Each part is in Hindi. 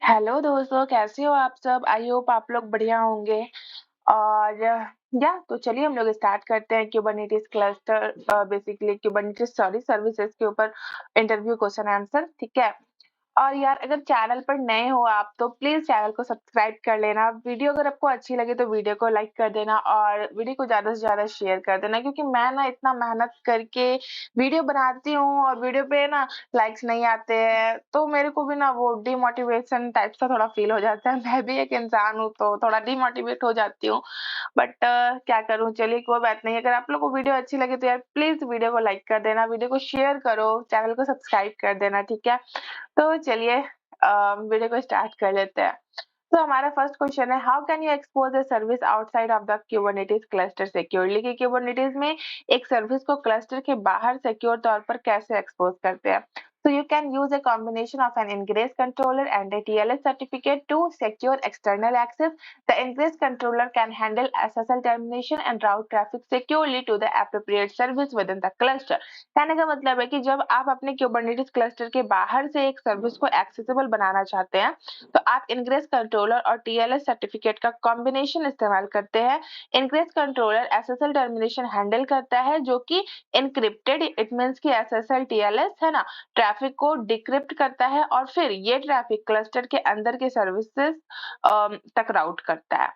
हेलो दोस्तों, कैसे हो आप सब? आई होप आप लोग बढ़िया होंगे। और तो चलिए हम लोग स्टार्ट करते हैं Kubernetes cluster basically Kubernetes services के ऊपर इंटरव्यू क्वेश्चन आंसर, ठीक है। और यार अगर चैनल पर नए हो आप तो प्लीज चैनल को सब्सक्राइब कर लेना। वीडियो अगर आपको अच्छी लगे तो वीडियो को लाइक कर देना और वीडियो को ज्यादा से ज्यादा शेयर कर देना, क्योंकि मैं ना इतना मेहनत करके वीडियो बनाती हूँ और वीडियो पे ना लाइक्स नहीं आते हैं तो मेरे को भी ना वो डिमोटिवेशन टाइप सा थोड़ा फील हो जाता है। मैं भी एक इंसान हूँ तो थोड़ा डिमोटिवेट हो जाती हूँ। बट क्या करूँ, चलिए कोई बात नहीं। अगर आप लोग को वीडियो अच्छी लगे तो यार प्लीज वीडियो को लाइक कर देना, वीडियो को शेयर करो, चैनल को सब्सक्राइब कर देना, ठीक है। तो चलिए वीडियो को स्टार्ट कर लेते हैं। तो हमारा फर्स्ट क्वेश्चन है, how can you expose a service outside of the Kubernetes cluster securely? कि क्यूबरनेटिस में एक सर्विस को क्लस्टर के बाहर सिक्योर तौर पर कैसे एक्सपोज करते हैं? So you can use a combination of an ingress controller and a TLS certificate to secure external access. The ingress controller can handle SSL termination and route traffic securely to the appropriate service within the cluster. कहने का मतलब है कि जब आप अपने क्यूबरनेटिस क्लस्टर के बाहर से एक सर्विस को एक्सेसिबल बनाना चाहते हैं तो आप इनग्रेस कंट्रोलर और टीएलएस सर्टिफिकेट का कॉम्बिनेशन इस्तेमाल करते हैं। Ingress controller SSL termination handle करता है जो कि इनक्रिप्टेड, इट मींस कि एसएसएल टीएलएस है ना, ट्रैफिक को डिक्रिप्ट करता है और फिर ये ट्रैफिक क्लस्टर के अंदर के सर्विसेज तक राउट करता है।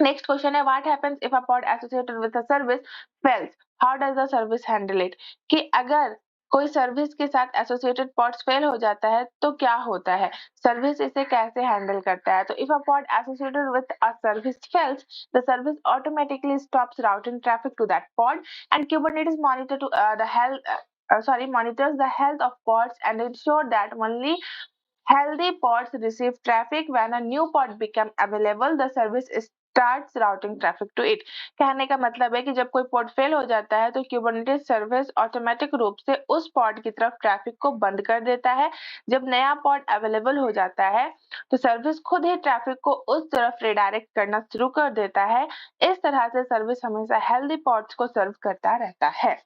नेक्स्ट क्वेश्चन है, what happens if a pod associated with a service fails? How does the service handle it? कि अगर कोई सर्विस के साथ एसोसिएटेड पॉड्स फेल हो जाता है तो क्या होता है, सर्विस इसे कैसे हैंडल करता है? तो if a pod associated with a service fails, the service automatically stops routing traffic to that pod and Kubernetes monitor to the health monitors the health of pods and ensure that only healthy pods receive traffic. When a new pod become available, the service starts routing traffic to it. कहने का मतलब है कि जब कोई pod फेल हो जाता है तो Kubernetes सर्विस ऑटोमेटिक रूप से उस pod की तरफ ट्रैफिक को बंद कर देता है। जब नया pod अवेलेबल हो जाता है तो सर्विस खुद ही ट्रैफिक को उस तरफ रिडायरेक्ट करना शुरू कर देता है। इस तरह से सर्विस हमेशा हेल्दी pods को सर्व करता रहता है।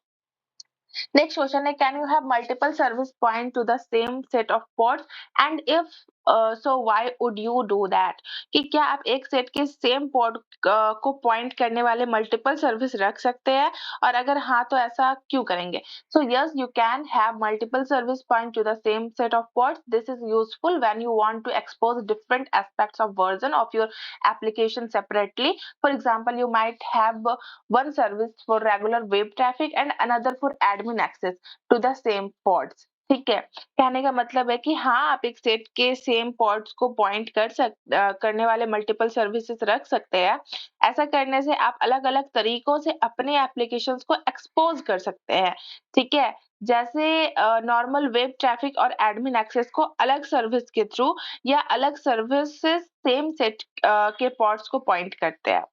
नेक्स्ट क्वेश्चन है, can you have multiple service point to the same set of ports and if so why would you do that? कि क्या आप एक सेट के सेम पोर्ट को पॉइंट करने वाले मल्टीपल सर्विस रख सकते हैं और अगर हाँ तो ऐसा क्यों करेंगे? So yes, you can have multiple service point to the same set of ports. This is useful when you want to expose different aspects of version of your application separately. For example, you might have one service for regular web traffic and another for admin access to the same pods. ठीक है, कहने का मतलब है कि हाँ, आप एक सेट के सेम पॉड्स को पॉइंट करने वाले मल्टीपल सर्विसेज रख सकते हैं। ऐसा करने से आप अलग-अलग तरीकों से अपने एप्लीकेशंस को एक्सपोज कर सकते हैं, ठीक है। जैसे नॉर्मल वेब ट्रैफिक और एडमिन एक्सेस को अलग सर्विस के थ्रू या अलग सर्विसेज सेम सेट के पॉड्स को पॉइंट करते हैं।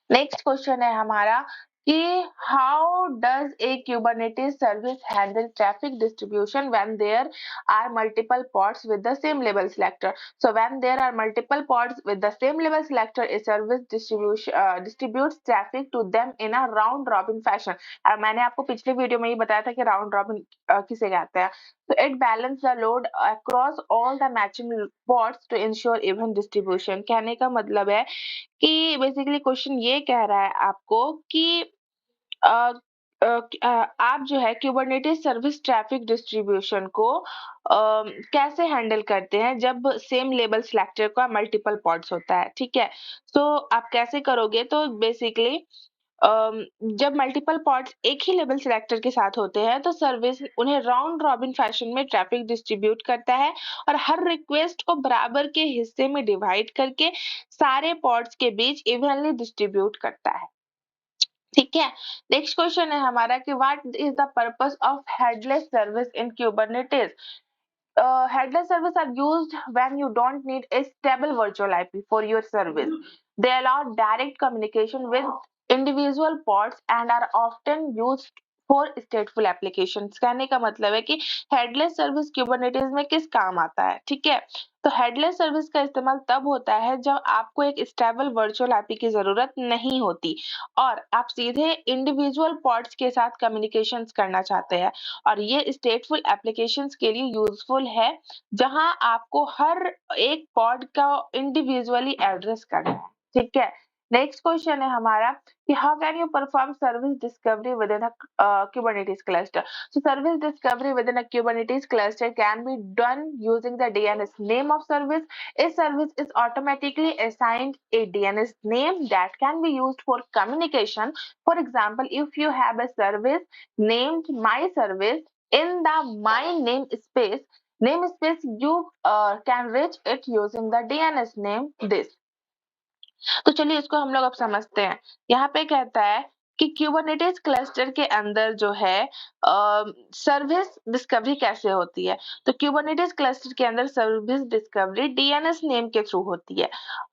नेक्स्ट क्वेश्चन है हमारा कि how does a Kubernetes service handle traffic distribution when there are multiple pods with the same label selector? So when there are multiple pods with the same label selector, a service distributes traffic to them in a round robin fashion. मैंने आपको पिछले वीडियो में ही बताया था कि राउंड रॉबिन किसे कहते हैं। So it balances the load across all the matching pods to ensure even distribution. कहने का मतलब है कि बेसिकली क्वेश्चन ये कह रहा है आपको कि अ आप जो है Kubernetes सर्विस ट्रैफिक डिस्ट्रीब्यूशन को कैसे हैंडल करते हैं जब सेम लेबल सिलेक्टर का मल्टीपल पॉड्स होता है, ठीक है। तो आप कैसे करोगे, तो बेसिकली जब मल्टीपल पॉड्स एक ही लेबल सिलेक्टर के साथ होते हैं तो सर्विस उन्हें राउंड रॉबिन फैशन में ट्रैफिक डिस्ट्रीब्यूट करता है और हर रिक्वेस्ट को बराबर के हिस्से में डिवाइड करके सारे पॉड्स के बीच इवनली डिस्ट्रीब्यूट करता है, ठीक है। नेक्स्ट क्वेश्चन है हमारा कि what is the purpose of headless service in Kubernetes? Headless service are used when you don't need a stable virtual IP for your service. They allow direct communication with individual pods and are often used for stateful applications. कहने का मतलब है कि headless service Kubernetes में किस काम आता है, ठीक है। तो हेडलेस सर्विस का इस्तेमाल तब होता है जब आपको एक स्टेबल वर्चुअल एपी की जरूरत नहीं होती और आप सीधे इंडिविजुअल पॉड्स के साथ कम्युनिकेशंस करना चाहते हैं और ये स्टेटफुल एप्लीकेशंस के लिए यूजफुल है जहां आपको हर एक पॉड का इंडिविजुअली एड्रेस करना है। ठीक है। नेक्स्ट क्वेश्चन है हमारा कि how can you perform service discovery with in Kubernetes cluster. So service discovery within a Kubernetes cluster can be done using the DNS name of service. A service is automatically assigned a DNS name that can be used for communication. For example, if you have a service named My Service in the My namespace, you can reach it using the DNS name this. तो चलिए इसको हम लोग अब समझते हैं। यहाँ पे कहता है कि क्यूबरनेटिस क्लस्टर के अंदर जो है सर्विस डिस्कवरी कैसे होती है। तो क्यूबरनेटिस क्लस्टर के अंदर सर्विस डिस्कवरी डीएनएस नेम के थ्रू होती है।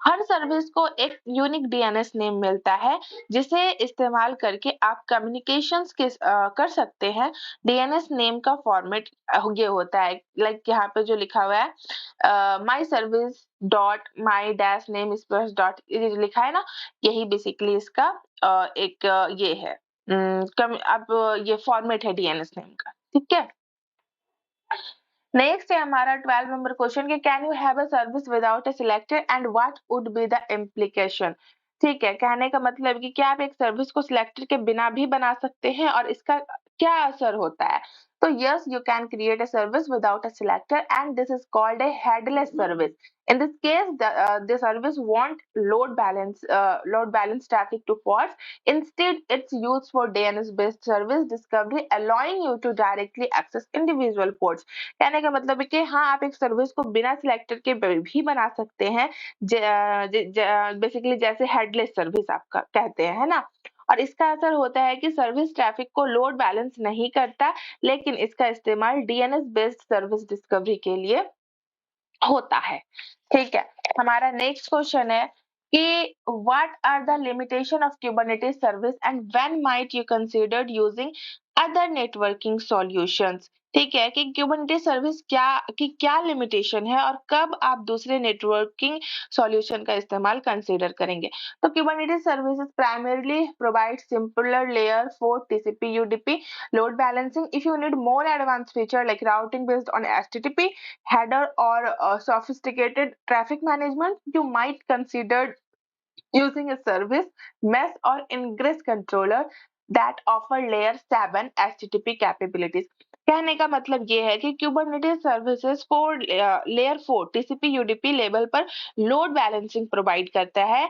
हर सर्विस को एक यूनिक डीएनएस नेम मिलता है जिसे इस्तेमाल करके आप कम्युनिकेशंस कर सकते हैं। डीएनएस नेम का फॉर्मेट ये होता है, लाइक यहाँ पे जो लिखा हुआ है माई सर्विस डॉट माई डैश नेम स्पेस डॉट लिखा है ना, यही बेसिकली इसका एक ये है अब ये फॉर्मेट है डीएनएस नेम का। ठीक है। नेक्स्ट है हमारा 12 नंबर क्वेश्चन कि can you have a service without a selector and what would be the implication. ठीक है, कहने का मतलब कि क्या आप एक सर्विस को सिलेक्टर के बिना भी बना सकते हैं और इसका क्या असर होता है। तो yes, you can create a service without a selector and this is called a headless service. In this case, the service won't load balance traffic to pods. Instead, it's used for DNS-based service discovery, allowing you to directly access individual pods. कहने का मतलब है कि हाँ, आप एक सर्विस को बिना सिलेक्टर के भी बना सकते हैं, बेसिकली जैसे हेडलेस सर्विस आपका कहते हैं, है ना। और इसका असर होता है कि सर्विस ट्रैफिक को लोड बैलेंस नहीं करता, लेकिन इसका इस्तेमाल डीएनएस बेस्ड सर्विस डिस्कवरी के लिए होता है। ठीक है। हमारा नेक्स्ट क्वेश्चन है कि what are the limitation of Kubernetes service and when might you considered using other networking solutions. ठीक है कि Kubernetes सर्विस क्या लिमिटेशन है और कब आप दूसरे नेटवर्किंग सॉल्यूशन का इस्तेमाल कंसीडर करेंगे। तो Kubernetes services primarily provide simpler layer 4 TCP UDP load balancing. If you need more advanced feature like routing based on HTTP header or sophisticated traffic management, you might consider using a service mesh or ingress controller that offer layer 7 HTTP capabilities. कहने का मतलब ये है कि Kubernetes services for layer 4 TCP UDP level पर लोड बैलेंसिंग प्रोवाइड करता है।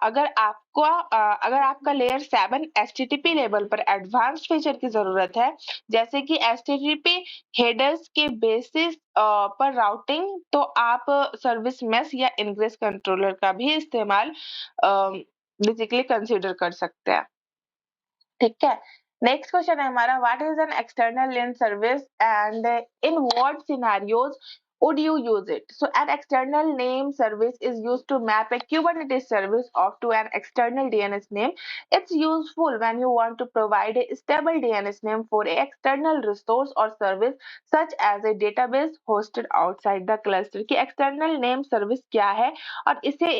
अगर आपका लेयर 7 HTTP लेवल पर एडवांस फीचर की जरूरत है, जैसे कि HTTP हेडर्स के बेसिस पर राउटिंग, तो आप सर्विस मेश या इनग्रेस कंट्रोलर का भी इस्तेमाल बेसिकली कंसीडर कर सकते हैं। ठीक है। नेक्स्ट क्वेश्चन है हमारा what is an external link service and in what scenarios would you use it? So an external name service is used to map a Kubernetes service off to an external DNS name. It's useful when you want to provide a stable DNS name for an external resource or service such as a database hosted outside the cluster. कि external name service क्या है और इसे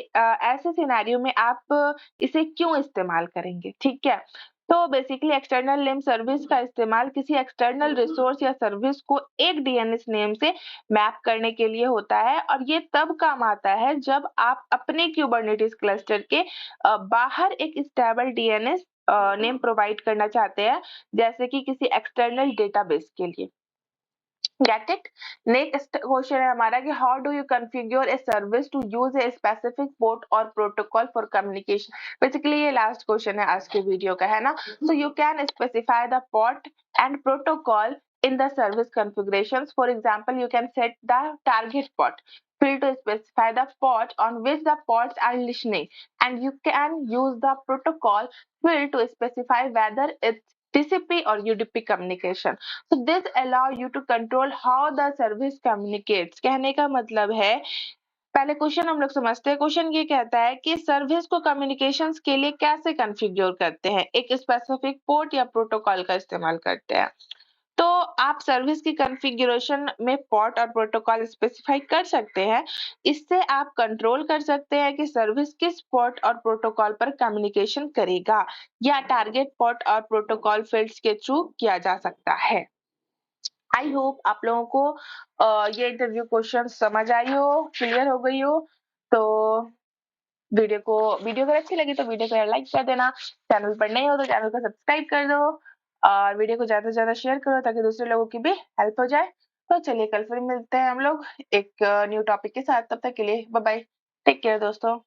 ऐसे सिनेरियो में आप इसे क्यों इस्तेमाल करेंगे। ठीक है। तो बेसिकली एक्सटर्नल नेम सर्विस का इस्तेमाल किसी एक्सटर्नल रिसोर्स या सर्विस को एक डीएनएस नेम से मैप करने के लिए होता है और ये तब काम आता है जब आप अपने क्यूबरनेटिस क्लस्टर के बाहर एक स्टेबल डीएनएस नेम प्रोवाइड करना चाहते हैं, जैसे कि किसी एक्सटर्नल डेटाबेस के लिए। Get it? नेक्स्ट क्वेश्चन है हमारा कि how do you configure a service to use a specific port और प्रोटोकॉल फॉर कम्युनिकेशन। बेसिकली ये लास्ट क्वेश्चन है आज के वीडियो का, है ना। So you can specify the port and protocol in the service configurations. For example, you can set the target port field to specify the port on which the ports are listening, and you can use the protocol field to specify whether it's TCP or UDP communication. So this allow you to control how the service communicates. कहने का मतलब है, पहले क्वेश्चन हम लोग समझते हैं। क्वेश्चन ये कहता है कि सर्विस को कम्युनिकेशंस के लिए कैसे कॉन्फ़िगर करते हैं, एक स्पेसिफिक पोर्ट या प्रोटोकॉल का इस्तेमाल करते हैं। तो आप सर्विस की कॉन्फ़िगरेशन में पोर्ट और प्रोटोकॉल स्पेसिफ़ाई कर सकते हैं। इससे आप कंट्रोल कर सकते हैं कि सर्विस किस पोर्ट और प्रोटोकॉल पर कम्युनिकेशन करेगा या टारगेट पोर्ट और प्रोटोकॉल फ़ील्ड्स के थ्रू किया जा सकता है। आई होप आप लोगों को ये इंटरव्यू क्वेश्चन समझ आई हो, क्लियर हो गई हो। तो वीडियो अगर अच्छी लगी तो वीडियो को लाइक कर देना, चैनल पर नए हो तो चैनल को सब्सक्राइब कर दो और वीडियो को ज़्यादा से ज़्यादा शेयर करो ताकि दूसरे लोगों की भी हेल्प हो जाए। तो चलिए कल फिर मिलते हैं हम लोग एक न्यू टॉपिक के साथ, तब तक के लिए बाय बाय, टेक केयर दोस्तों।